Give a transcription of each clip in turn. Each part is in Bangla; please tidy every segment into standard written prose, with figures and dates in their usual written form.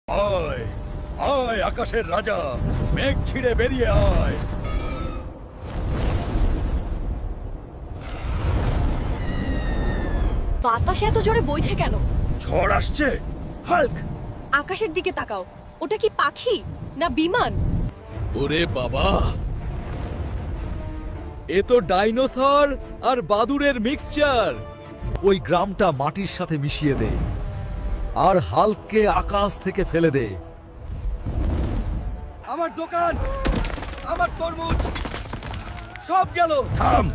আয় আয় আকাশের রাজা, মেঘ ছিঁড়ে বেরিয়ে আয়। বাতাস এত জোরে বইছে কেন? ঝড় আসছে। হাল্ক, আকাশের দিকে তাকাও। ওটা কি পাখি না বিমান? ওরে বাবা, এ তো ডাইনোসর আর বাদুড়ের মিক্সচার। ওই গ্রামটা মাটির সাথে মিশিয়ে দে আর হাল্ককে আকাশ থেকে ফেলে দে। আমার দোকান, আমার তরমুজ সব গেল। থাম,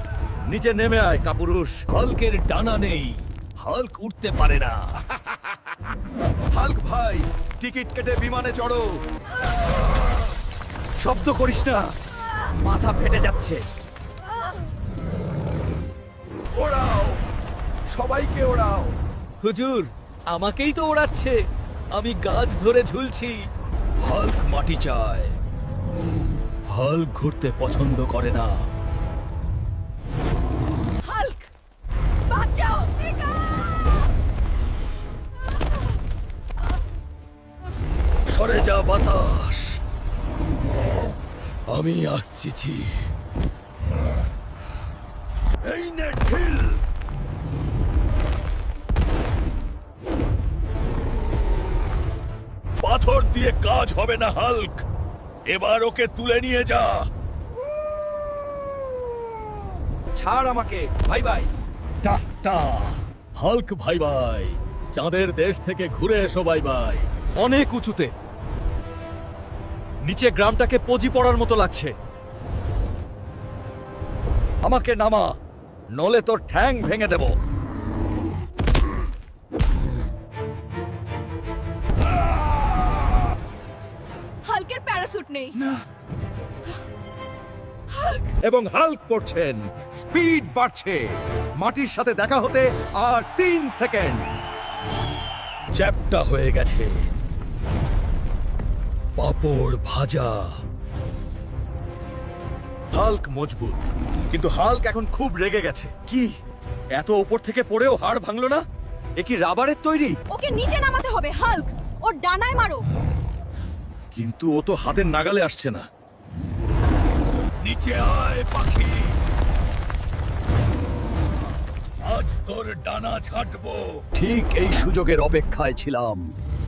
নিচে নেমে আয় কাপুরুষ। হাল্কের ডানা নেই, হাল্ক উঠতে পারে না। হাল্ক ভাই, টিকিট কেটে বিমানে চড়ো। শব্দ করিস না, মাথা ফেটে যাচ্ছে। ওড়াও, সবাইকে ওড়াও। হুজুর, আমাকেই তো ওড়াচ্ছে, আমি গাছ ধরে ঝুলছি। হাল্ক মাটি চায়, হাল্ক ঘুরতে পছন্দ করে না। হাল্ক বাঁচাও! সরে যা বাতাস, আমি আসছি। এই নে ঢিল। পাথর দিয়ে কাজ হবে না হাল্ক, এবার ওকে তুলে নিয়ে যা। ছাড় আমাকে, ভাই ভাই। টাটা হাল্ক ভাই ভাই, চাঁদের দেশ থেকে ঘুরে এসো ভাই ভাই। অনেক উঁচুতে, নিচে গ্রামটাকে পজি পড়ার মতো লাগছে। আমাকে নামা, নলে তোর ঠ্যাং ভেঙে দেব। হাল্কের প্যারাসুট নেই। এবং হাল্ক পড়ছেন, স্পিড বাড়ছে। মাটির সাথে দেখা হতে আর 3 সেকেন্ড। চ্যাপ্টা হয়ে গেছে, পাপড় ভাজা। হাল্ক মজবুত, কিন্তু হাল্ক এখন খুব রেগে গেছে। কি, এত উপর থেকে পড়েও হাড় ভাঙলো না? এ কি রাবারের তৈরি? ওকে নিচে নামাতে হবে। হাল্ক, ওর ডানায় মারো। কিন্তু ও তো হাতের নাগালে আসছে না। নিচে আয় পাখি, আজ তোর ডানা ছাঁটবো। ঠিক এই সুযোগের অপেক্ষায় ছিলাম।